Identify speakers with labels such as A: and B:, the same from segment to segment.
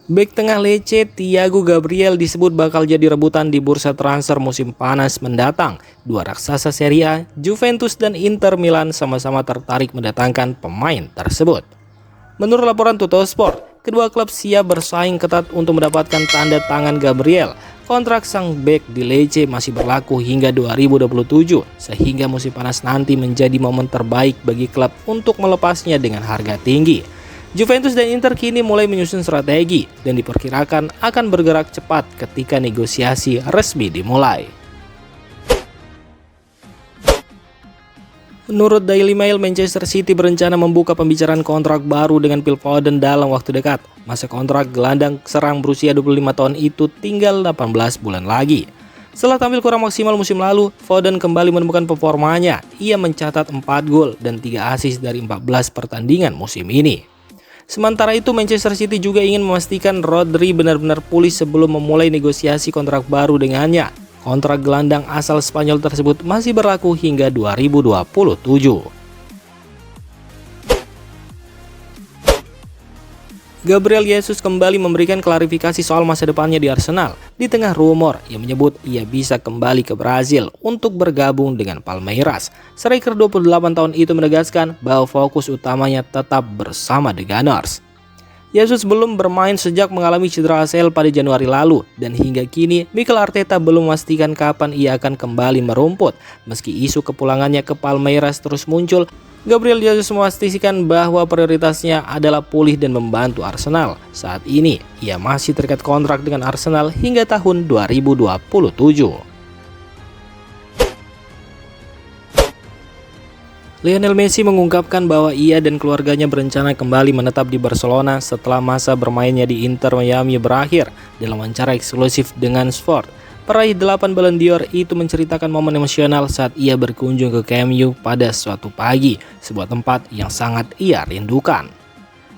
A: Bek tengah Lecce Thiago Gabriel disebut bakal jadi rebutan di bursa transfer musim panas mendatang. Dua raksasa Serie A, Juventus dan Inter Milan sama-sama tertarik mendatangkan pemain tersebut. Menurut laporan Tuttosport, kedua klub siap bersaing ketat untuk mendapatkan tanda tangan Gabriel. Kontrak sang bek di Lecce masih berlaku hingga 2027, sehingga musim panas nanti menjadi momen terbaik bagi klub untuk melepasnya dengan harga tinggi. Juventus dan Inter kini mulai menyusun strategi dan diperkirakan akan bergerak cepat ketika negosiasi resmi dimulai. Menurut Daily Mail, Manchester City berencana membuka pembicaraan kontrak baru dengan Phil Foden dalam waktu dekat. Masa kontrak gelandang serang berusia 25 tahun itu tinggal 18 bulan lagi. Setelah tampil kurang maksimal musim lalu, Foden kembali menemukan performanya. Ia mencatat 4 gol dan 3 assist dari 14 pertandingan musim ini. Sementara itu, Manchester City juga ingin memastikan Rodri benar-benar pulih sebelum memulai negosiasi kontrak baru dengannya. Kontrak gelandang asal Spanyol tersebut masih berlaku hingga 2027. Gabriel Jesus kembali memberikan klarifikasi soal masa depannya di Arsenal. Di tengah rumor yang menyebut ia bisa kembali ke Brazil untuk bergabung dengan Palmeiras. Striker 28 tahun itu menegaskan bahwa fokus utamanya tetap bersama The Gunners. Jesus belum bermain sejak mengalami cedera ACL pada Januari lalu, dan hingga kini Mikel Arteta belum memastikan kapan ia akan kembali merumput. Meski isu kepulangannya ke Palmeiras terus muncul, Gabriel Jesus memastikan bahwa prioritasnya adalah pulih dan membantu Arsenal. Saat ini, ia masih terikat kontrak dengan Arsenal hingga tahun 2027. Lionel Messi mengungkapkan bahwa ia dan keluarganya berencana kembali menetap di Barcelona setelah masa bermainnya di Inter Miami berakhir. Dalam wawancara eksklusif dengan Sport, peraih 8 Ballon d'Or itu menceritakan momen emosional saat ia berkunjung ke Camp Nou pada suatu pagi, sebuah tempat yang sangat ia rindukan.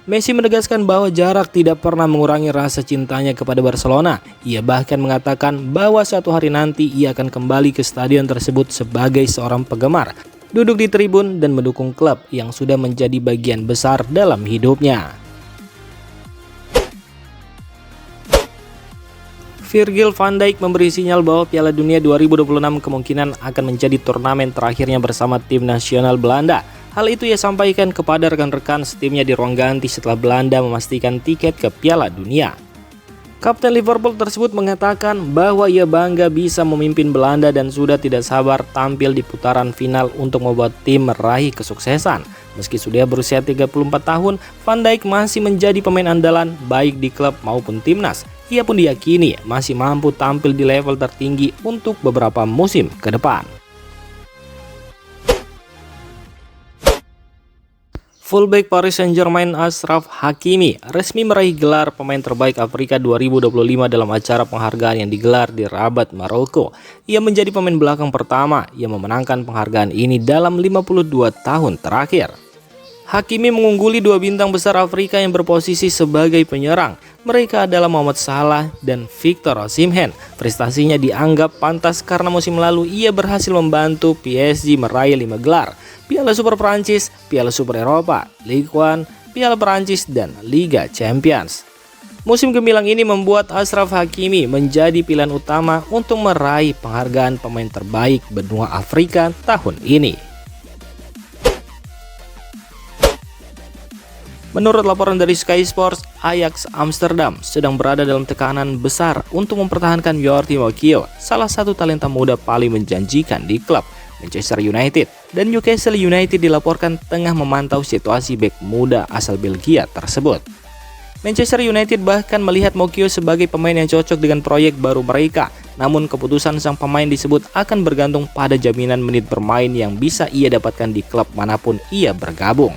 A: Messi menegaskan bahwa jarak tidak pernah mengurangi rasa cintanya kepada Barcelona. Ia bahkan mengatakan bahwa suatu hari nanti ia akan kembali ke stadion tersebut sebagai seorang penggemar, duduk di tribun dan mendukung klub yang sudah menjadi bagian besar dalam hidupnya. Virgil van Dijk memberi sinyal bahwa Piala Dunia 2026 kemungkinan akan menjadi turnamen terakhirnya bersama tim nasional Belanda. Hal itu ia sampaikan kepada rekan-rekan setimnya di ruang ganti setelah Belanda memastikan tiket ke Piala Dunia. Kapten Liverpool tersebut mengatakan bahwa ia bangga bisa memimpin Belanda dan sudah tidak sabar tampil di putaran final untuk membuat tim meraih kesuksesan. Meski sudah berusia 34 tahun, Van Dijk masih menjadi pemain andalan baik di klub maupun timnas. Ia pun diyakini masih mampu tampil di level tertinggi untuk beberapa musim ke depan. Fullback Paris Saint-Germain Achraf Hakimi resmi meraih gelar pemain terbaik Afrika 2025 dalam acara penghargaan yang digelar di Rabat, Maroko. Ia menjadi pemain belakang pertama yang memenangkan penghargaan ini dalam 52 tahun terakhir. Hakimi mengungguli dua bintang besar Afrika yang berposisi sebagai penyerang. Mereka adalah Mohamed Salah dan Victor Osimhen. Prestasinya dianggap pantas karena musim lalu ia berhasil membantu PSG meraih 5 gelar: Piala Super Prancis, Piala Super Eropa, Ligue 1, Piala Prancis, dan Liga Champions. Musim gemilang ini membuat Achraf Hakimi menjadi pilihan utama untuk meraih penghargaan pemain terbaik benua Afrika tahun ini. Menurut laporan dari Sky Sports, Ajax Amsterdam sedang berada dalam tekanan besar untuk mempertahankan Yordi Mokio, salah satu talenta muda paling menjanjikan di klub. Manchester United dan Newcastle United dilaporkan tengah memantau situasi bek muda asal Belgia tersebut. Manchester United bahkan melihat Mokio sebagai pemain yang cocok dengan proyek baru mereka. Namun keputusan sang pemain disebut akan bergantung pada jaminan menit bermain yang bisa ia dapatkan di klub manapun ia bergabung.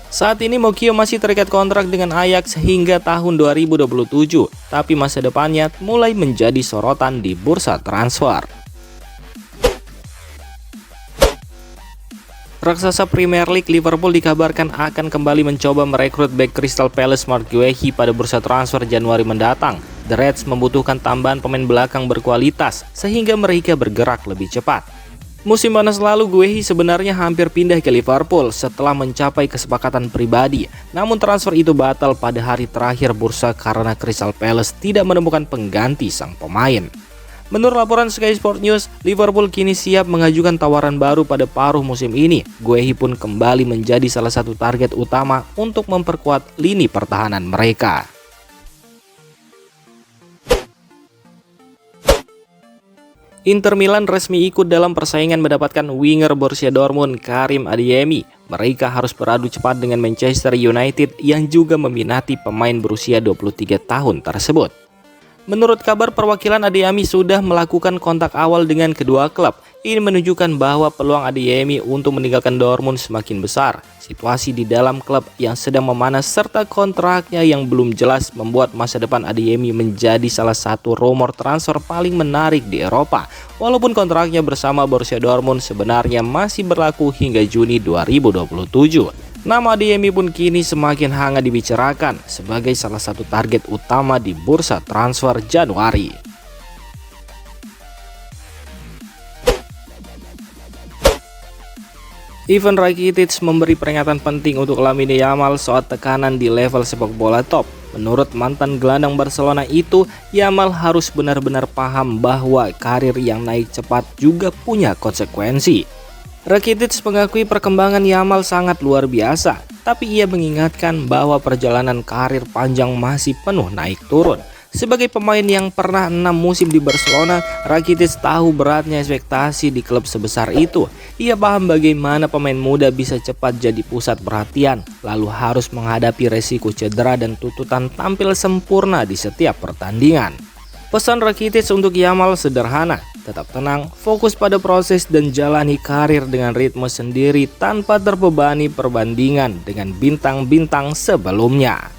A: Saat ini Mokio masih terikat kontrak dengan Ajax hingga tahun 2027, tapi masa depannya mulai menjadi sorotan di bursa transfer. Raksasa Premier League Liverpool dikabarkan akan kembali mencoba merekrut bek Crystal Palace Marc Guehi pada bursa transfer Januari mendatang. The Reds membutuhkan tambahan pemain belakang berkualitas sehingga mereka bergerak lebih cepat. Musim panas lalu, Guehi sebenarnya hampir pindah ke Liverpool setelah mencapai kesepakatan pribadi. Namun transfer itu batal pada hari terakhir bursa karena Crystal Palace tidak menemukan pengganti sang pemain. Menurut laporan Sky Sport News, Liverpool kini siap mengajukan tawaran baru pada paruh musim ini. Guehi pun kembali menjadi salah satu target utama untuk memperkuat lini pertahanan mereka. Inter Milan resmi ikut dalam persaingan mendapatkan winger Borussia Dortmund Karim Adeyemi. Mereka harus beradu cepat dengan Manchester United yang juga meminati pemain berusia 23 tahun tersebut. Menurut kabar, perwakilan Adeyemi sudah melakukan kontak awal dengan kedua klub. Ini menunjukkan bahwa peluang Adeyemi untuk meninggalkan Dortmund semakin besar. Situasi di dalam klub yang sedang memanas serta kontraknya yang belum jelas membuat masa depan Adeyemi menjadi salah satu rumor transfer paling menarik di Eropa. Walaupun kontraknya bersama Borussia Dortmund sebenarnya masih berlaku hingga Juni 2027. Nama Adeyemi pun kini semakin hangat dibicarakan sebagai salah satu target utama di bursa transfer Januari. Ivan Rakitic memberi peringatan penting untuk Lamine Yamal soal tekanan di level sepak bola top. Menurut mantan gelandang Barcelona itu, Yamal harus benar-benar paham bahwa karir yang naik cepat juga punya konsekuensi. Rakitic mengakui perkembangan Yamal sangat luar biasa, tapi ia mengingatkan bahwa perjalanan karir panjang masih penuh naik turun. Sebagai pemain yang pernah 6 musim di Barcelona, Rakitic tahu beratnya ekspektasi di klub sebesar itu. Ia paham bagaimana pemain muda bisa cepat jadi pusat perhatian, lalu harus menghadapi resiko cedera dan tuntutan tampil sempurna di setiap pertandingan. Pesan Rakitic untuk Yamal sederhana, tetap tenang, fokus pada proses dan jalani karir dengan ritme sendiri tanpa terbebani perbandingan dengan bintang-bintang sebelumnya.